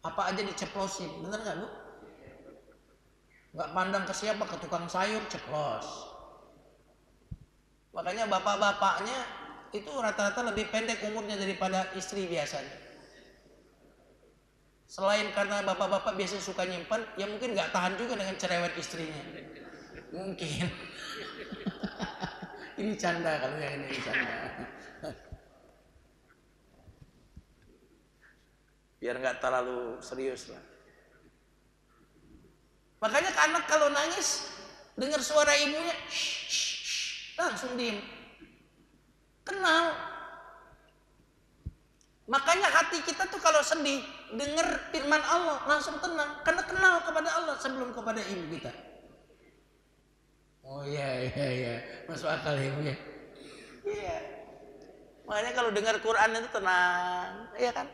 S1: Apa aja diceplosin, bener nggak Bu? Nggak pandang ke siapa, ke tukang sayur ceplos. Makanya bapak-bapaknya itu rata-rata lebih pendek umurnya daripada istri biasanya. Selain karena bapak-bapak biasanya suka nyimpan, ya mungkin nggak tahan juga dengan cerewet istrinya. Mungkin. Ini canda kalau yang ini canda. Biar nggak terlalu serius lah. Makanya anak kalau nangis, dengar suara ibunya, langsung diem. Kenal. Makanya hati kita tuh kalau sedih, dengar firman Allah langsung tenang. Karena kenal kepada Allah sebelum kepada ibu kita. Oh iya, masuk akal ya Bu ya. Iya. Makanya kalau dengar Quran itu tenang, iya kan?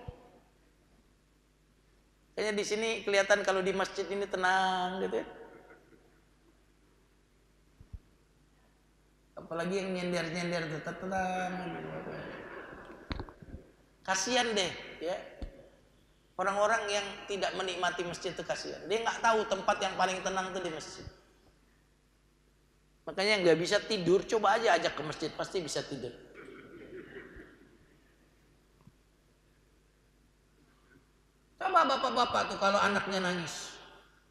S1: Kayaknya di sini kelihatan kalau di masjid ini tenang gitu ya. Apalagi yang nyender-nyender tetap tenang gitu. Kasihan deh ya. Orang-orang yang tidak menikmati masjid itu kasihan. Dia nggak tahu tempat yang paling tenang itu di masjid. Makanya nggak bisa tidur, coba aja ajak ke masjid, pasti bisa tidur. Coba bapak-bapak tuh kalau anaknya nangis,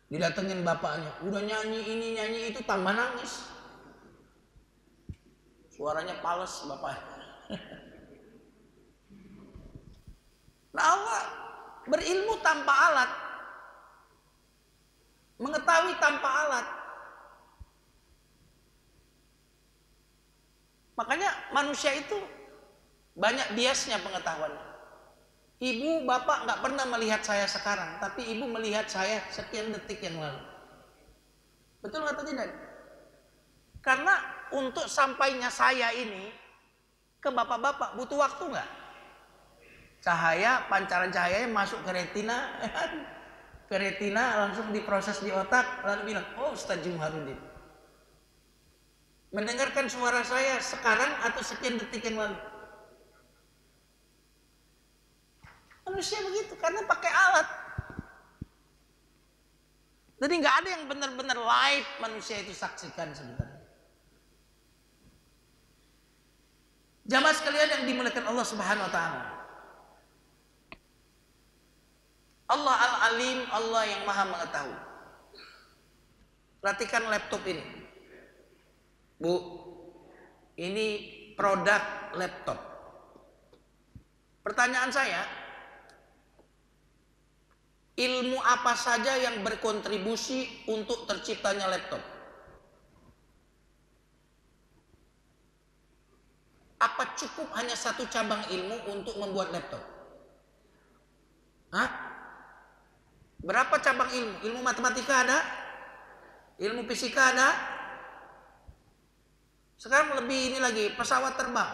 S1: didatengin bapaknya, udah nyanyi ini nyanyi itu tambah nangis. Suaranya pales bapaknya. Nah Allah berilmu tanpa alat, mengetahui tanpa alat. Makanya manusia itu banyak biasnya pengetahuannya. Ibu bapak nggak pernah melihat saya sekarang, tapi ibu melihat saya sekian detik yang lalu. Betul atau tidak? Karena untuk sampainya saya ini ke bapak-bapak butuh waktu nggak? Cahaya, pancaran cahayanya masuk ke retina langsung diproses di otak, lalu bilang, oh Ustaz Jumharudin. Mendengarkan suara saya sekarang atau sekian detik yang lalu. Manusia begitu, karena pakai alat. Jadi nggak ada yang benar-benar live manusia itu saksikan sebenarnya. Jamaah sekalian yang dimuliakan Allah Subhanahu wa taala. Allah Al-Alim, Allah yang Maha mengetahui. Perhatikan laptop ini. Bu, ini produk laptop. Pertanyaan saya, ilmu apa saja yang berkontribusi untuk terciptanya laptop? Apa cukup hanya satu cabang ilmu untuk membuat laptop? Hah? Berapa cabang ilmu? Ilmu matematika ada? Ilmu fisika ada? Sekarang lebih ini lagi, pesawat terbang.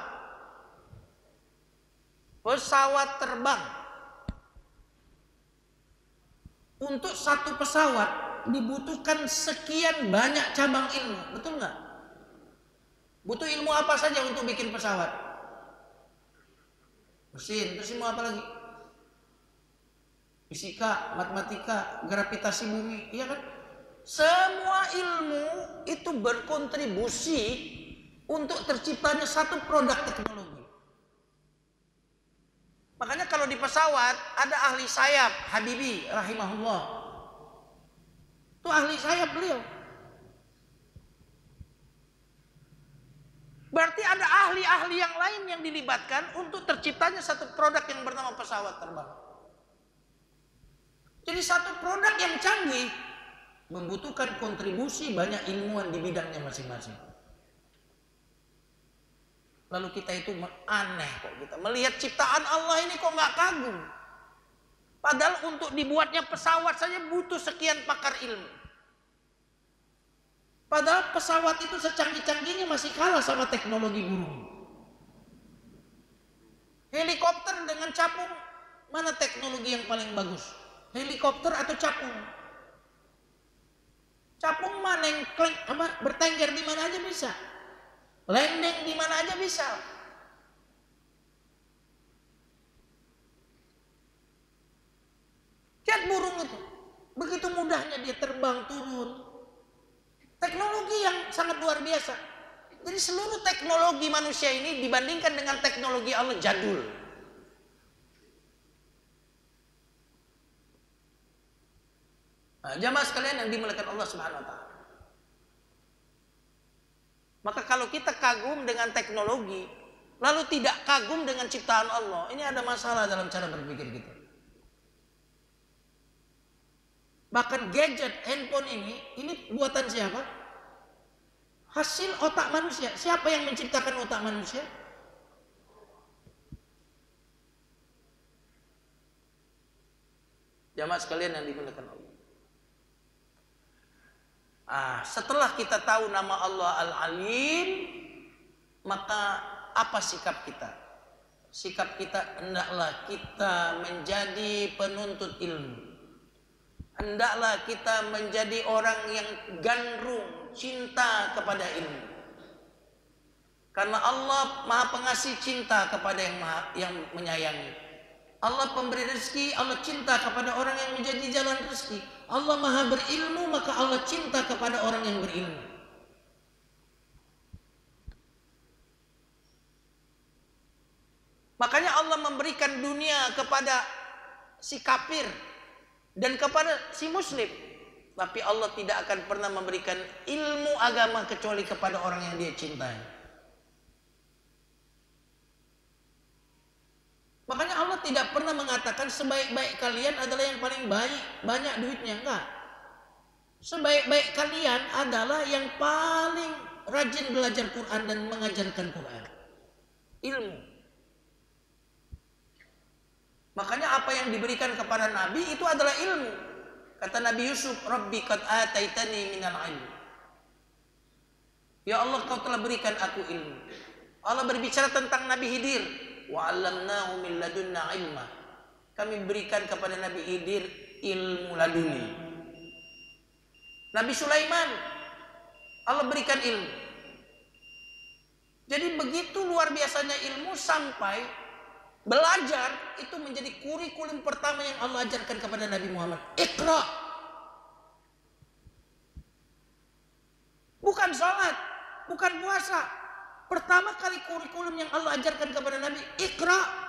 S1: Pesawat terbang. Untuk satu pesawat dibutuhkan sekian banyak cabang ilmu, betul nggak? Butuh ilmu apa saja untuk bikin pesawat? Mesin, terus ilmu apa lagi? Fisika, matematika, gravitasi bumi, iya kan? Semua ilmu itu berkontribusi untuk terciptanya satu produk teknologi. Makanya kalau di pesawat ada ahli sayap, Habibie rahimahullah. Itu ahli sayap beliau. Berarti ada ahli-ahli yang lain yang dilibatkan untuk terciptanya satu produk yang bernama pesawat terbang. Jadi satu produk yang canggih membutuhkan kontribusi banyak ilmuwan di bidangnya masing-masing. Lalu kita itu aneh kok, kita melihat ciptaan Allah ini kok nggak kagum. Padahal untuk dibuatnya pesawat saja butuh sekian pakar ilmu. Padahal pesawat itu secanggih-canggihnya masih kalah sama teknologi burung. Helikopter dengan capung, mana teknologi yang paling bagus? Helikopter atau capung? Capung mana yang bertengger di mana aja bisa. Landing di mana aja bisa. Lihat burung itu, begitu mudahnya dia terbang turun. Teknologi yang sangat luar biasa. Jadi seluruh teknologi manusia ini dibandingkan dengan teknologi Allah jadul. Nah, jamaah sekalian yang dimuliakan Allah Subhanahu wa taala. Maka kalau kita kagum dengan teknologi, lalu tidak kagum dengan ciptaan Allah, ini ada masalah dalam cara berpikir kita. Bahkan gadget, handphone ini buatan siapa? Hasil otak manusia. Siapa yang menciptakan otak manusia? Jamaah sekalian yang dimuliakan Allah. Setelah kita tahu nama Allah Al-Alim, maka apa sikap kita? Sikap kita, hendaklah kita menjadi penuntut ilmu. Hendaklah kita menjadi orang yang gandrung cinta kepada ilmu. Karena Allah Maha Pengasih cinta kepada yang menyayangi. Allah pemberi rezeki, Allah cinta kepada orang yang menjadi jalan rezeki. Allah Maha berilmu, maka Allah cinta kepada orang yang berilmu. Makanya Allah memberikan dunia kepada si kafir dan kepada si muslim, tapi Allah tidak akan pernah memberikan ilmu agama kecuali kepada orang yang dia cintai. Makanya Allah tidak pernah mengatakan sebaik-baik kalian adalah yang paling baik, banyak duitnya, enggak. Sebaik-baik kalian adalah yang paling rajin belajar Quran dan mengajarkan Quran, ilmu. Makanya apa yang diberikan kepada Nabi itu adalah ilmu. Kata Nabi Yusuf, Rabbi qad ataitani minal ilm. Ya Allah, kau telah berikan aku ilmu. Allah berbicara tentang Nabi Khidir, wa 'allamnahu min ladunna ilma. Kami berikan kepada Nabi Khidir ilmu laduni. Nabi Sulaiman, Allah berikan ilmu. Jadi begitu luar biasanya ilmu sampai belajar itu menjadi kurikulum pertama yang Allah ajarkan kepada Nabi Muhammad. Iqra. Bukan sholat, bukan puasa, Pertama kali kurikulum yang Allah ajarkan kepada Nabi, Iqra.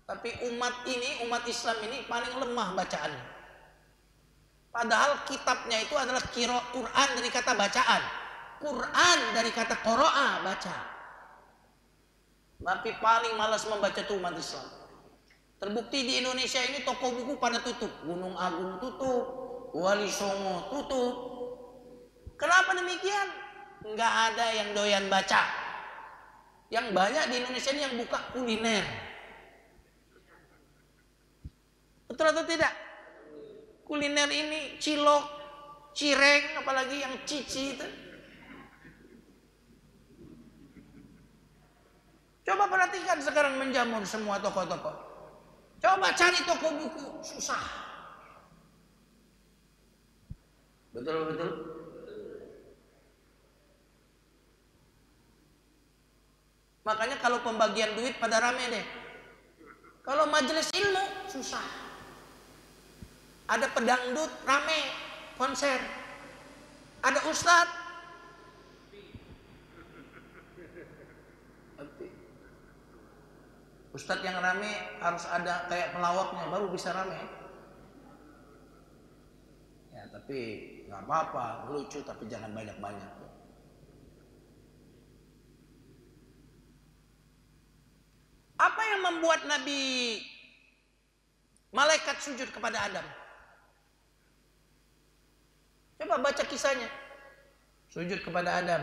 S1: Tapi umat Islam ini paling lemah bacaannya. Padahal kitabnya itu adalah Quran dari kata bacaan. Quran dari kata qara'a, baca. Tapi paling malas membaca itu umat Islam. Terbukti di Indonesia ini toko buku pada tutup. Gunung Agung tutup, Wali Songo tutup. Kenapa demikian? Nggak ada yang doyan baca. Yang banyak di Indonesia ini yang buka kuliner. Betul atau tidak? Kuliner ini cilok, cireng, apalagi yang cici itu. Coba perhatikan sekarang menjamur semua toko-toko. Coba cari toko buku, susah. Betul. Makanya kalau pembagian duit pada rame deh. Kalau majelis ilmu susah. Ada pedangdut rame, konser. Ada ustadz. Ustadz yang rame harus ada kayak pelawaknya baru bisa rame. Ya tapi nggak apa-apa, lucu tapi jangan banyak-banyak. Apa yang membuat malaikat sujud kepada Adam? Coba baca kisahnya. Sujud kepada Adam.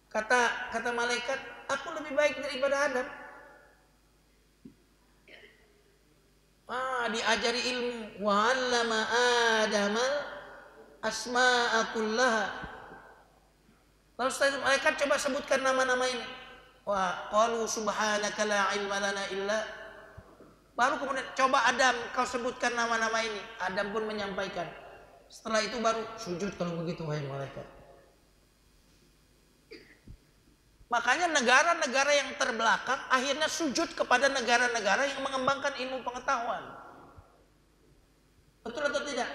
S1: Kata malaikat, aku lebih baik daripada Adam. Diajari ilmu. Wa 'allama Adamal asma'a kullaha. Lalu setelah itu malaikat coba sebutkan nama-nama ini. Wa qalu subhanaka la ilma lana illa. Baru kemudian coba Adam kau sebutkan nama-nama ini. Adam pun menyampaikan. Setelah itu baru sujud kalau begitu wahai malaikat. Makanya negara-negara yang terbelakang akhirnya sujud kepada negara-negara yang mengembangkan ilmu pengetahuan. Betul atau tidak?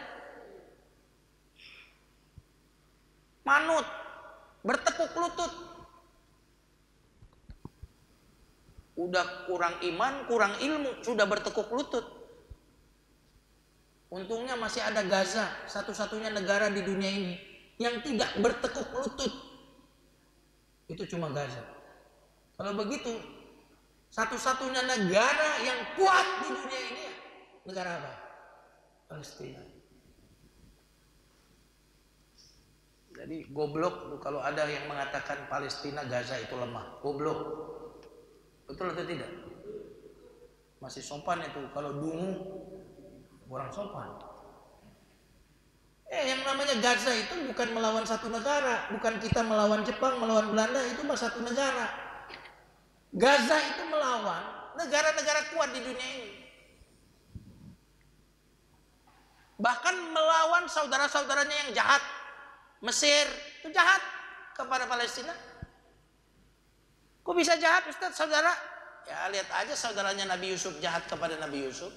S1: Manut, bertekuk lutut. Udah kurang iman, kurang ilmu, sudah bertekuk lutut. Untungnya masih ada Gaza, satu-satunya negara di dunia ini yang tidak bertekuk lutut. Itu cuma Gaza. Kalau begitu, satu-satunya negara yang kuat di dunia ini negara apa? Palestina. Jadi goblok kalau ada yang mengatakan Palestina, Gaza itu lemah. Goblok. Betul atau tidak? Masih sopan itu. Kalau dungu kurang sopan. Yang namanya Gaza itu bukan melawan satu negara. Bukan kita melawan Jepang, melawan Belanda. Itu mah satu negara. Gaza itu melawan negara-negara kuat di dunia ini. Bahkan melawan saudara-saudaranya yang jahat. Mesir itu jahat kepada Palestina. Kok bisa jahat Ustaz saudara? Ya lihat aja saudaranya Nabi Yusuf jahat kepada Nabi Yusuf.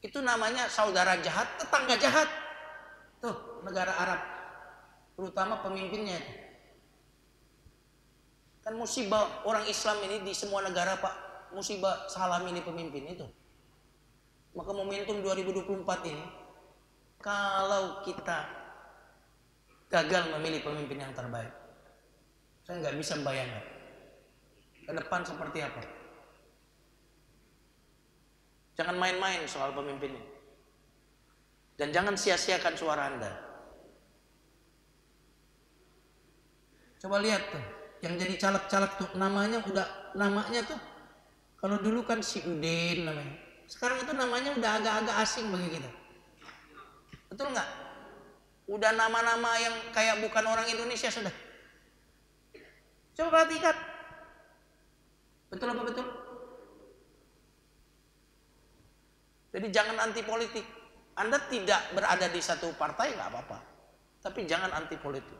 S1: Itu namanya saudara jahat, tetangga jahat. Tuh negara Arab. Terutama pemimpinnya. Kan musibah orang Islam ini di semua negara Pak. Musibah salah milih pemimpin itu. Maka momentum 2024 ini. Kalau kita gagal memilih pemimpin yang terbaik, saya nggak bisa membayangkan ke depan seperti apa. Jangan main-main soal pemimpinnya. Dan jangan sia-siakan suara Anda. Coba lihat tuh, yang jadi caleg-caleg tuh namanya tuh kalau dulu kan si Udin namanya. Sekarang itu namanya udah agak-agak asing bagi kita. Betul nggak? Udah nama-nama yang kayak bukan orang Indonesia sudah. Coba perhatikan. Betul apa betul? Jadi jangan anti politik. Anda tidak berada di satu partai nggak apa-apa. Tapi jangan anti politik.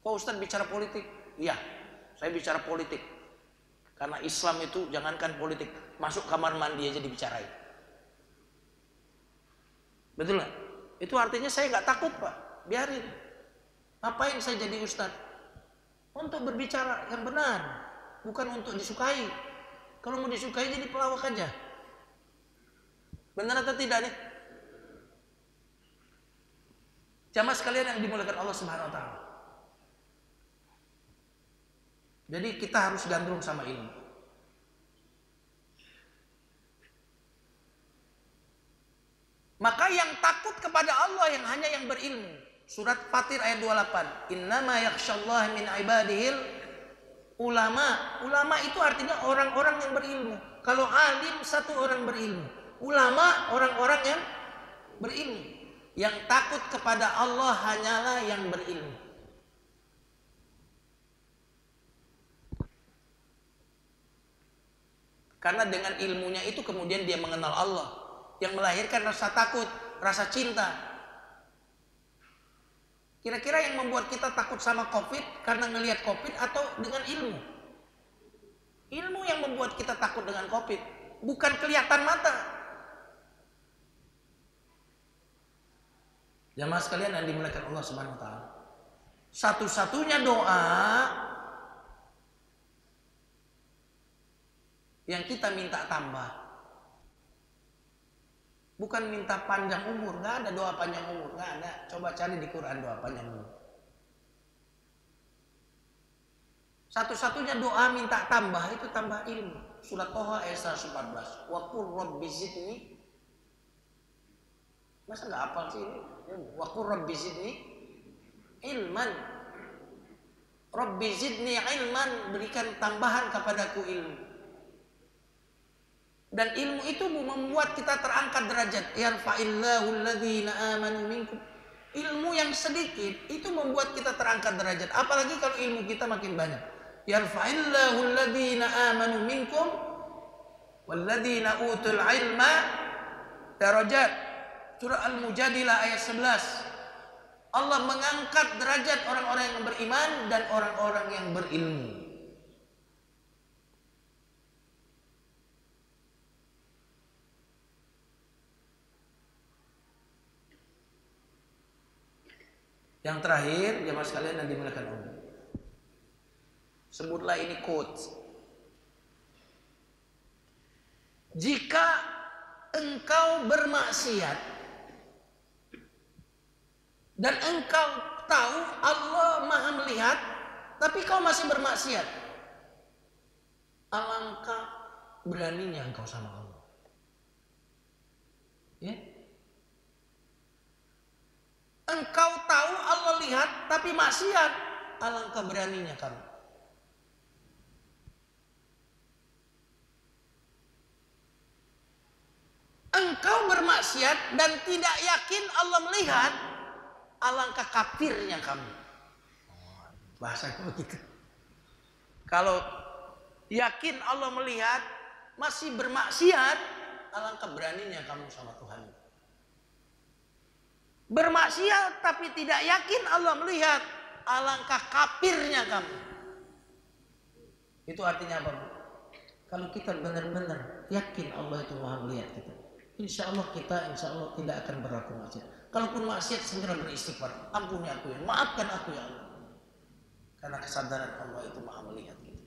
S1: Kok Ustaz bicara politik? Iya, saya bicara politik. Karena Islam itu jangankan politik, masuk kamar mandi aja dibicarain. Betul nggak? Itu artinya saya nggak takut Pak, biarin. Ngapain saya jadi ustadz? Untuk berbicara yang benar, bukan untuk disukai. Kalau mau disukai jadi pelawak aja. Benar atau tidak nih? Jamaah sekalian yang dimuliakan Allah Subhanahu wa taala. Jadi kita harus gandrung sama ilmu. Maka yang takut kepada Allah yang hanya yang berilmu. Surat Fatir ayat 28. Innama yakhsyallaha min ibadihil ulama. Ulama itu artinya orang-orang yang berilmu. Kalau alim satu orang berilmu. Ulama orang-orang yang berilmu. Yang takut kepada Allah hanyalah yang berilmu. Karena dengan ilmunya itu kemudian dia mengenal Allah. Yang melahirkan rasa takut, rasa cinta. Kira-kira yang membuat kita takut sama COVID karena ngelihat COVID atau dengan ilmu? Ilmu yang membuat kita takut dengan COVID, bukan kelihatan mata. Jamaah sekalian yang dimuliakan Allah Subhanahu wa taala. Satu-satunya doa yang kita minta tambah. Bukan minta panjang umur, nggak ada doa panjang umur, nggak ada. Coba cari di Quran doa panjang umur. Satu-satunya doa minta tambah itu tambah ilmu. Surat Toha ayat 114. Wa qur rabbi zidni. Masa nggak hafal sih ini? Wa qur rabbi zidni ilman. Rabbi zidni ilman, berikan tambahan kepadaku ilmu. Dan ilmu itu membuat kita terangkat derajat. Yarfa'illahu alladhina amanu minkum. Ilmu yang sedikit itu membuat kita terangkat derajat. Apalagi kalau ilmu kita makin banyak. Yarfa'illahu alladhina amanu minkum walladhina utul ilma darajat. Surah Al-Mujadilah ayat 11. Allah mengangkat derajat orang-orang yang beriman dan orang-orang yang berilmu. Yang terakhir, jemaah sekalian yang dimuliakan Allah. Sebutlah ini quotes. Jika engkau bermaksiat dan engkau tahu Allah Maha melihat, tapi kau masih bermaksiat, alangkah beraninya engkau sama Allah. Ya? Engkau tahu Allah lihat tapi maksiat, alangkah beraninya kamu. Engkau bermaksiat dan tidak yakin Allah melihat, alangkah kafirnya kamu. Bahasanya begitu. Kalau yakin Allah melihat masih bermaksiat, alangkah beraninya kamu sama Tuhan. Bermaksiat tapi tidak yakin Allah melihat, alangkah kafirnya kamu. Itu artinya apa? Kalau kita benar-benar yakin Allah itu Maha melihat kita, insya Allah kita tidak akan berlaku maksiat. Kalaupun maksiat, segera beristighfar. Ampuni aku ya, maafkan aku ya Allah. Karena kesadaran Allah itu Maha melihat kita.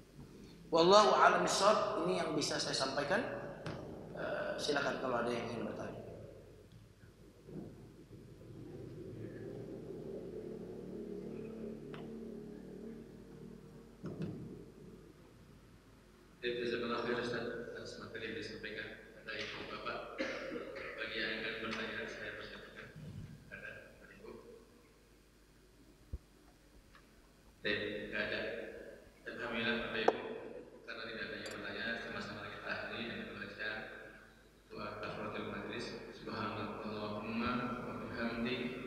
S1: Wallahu a'lam bishawab. Ini yang bisa saya sampaikan. Silakan kalau ada yang ingin bertanya.
S2: Jazakallahu khairan Ustaz atas materi yang disampaikan pada Ibu Bapak. Bagi yang akan bertanya, saya persilakan kepada Ibu. Tidak ada. Alhamdulillah Bapak Ibu, karena tidak ada yang bertanya, sama-sama kita akhiri dengan membaca doa kafaratul majlis. Subhanallahumma wa bihamdik.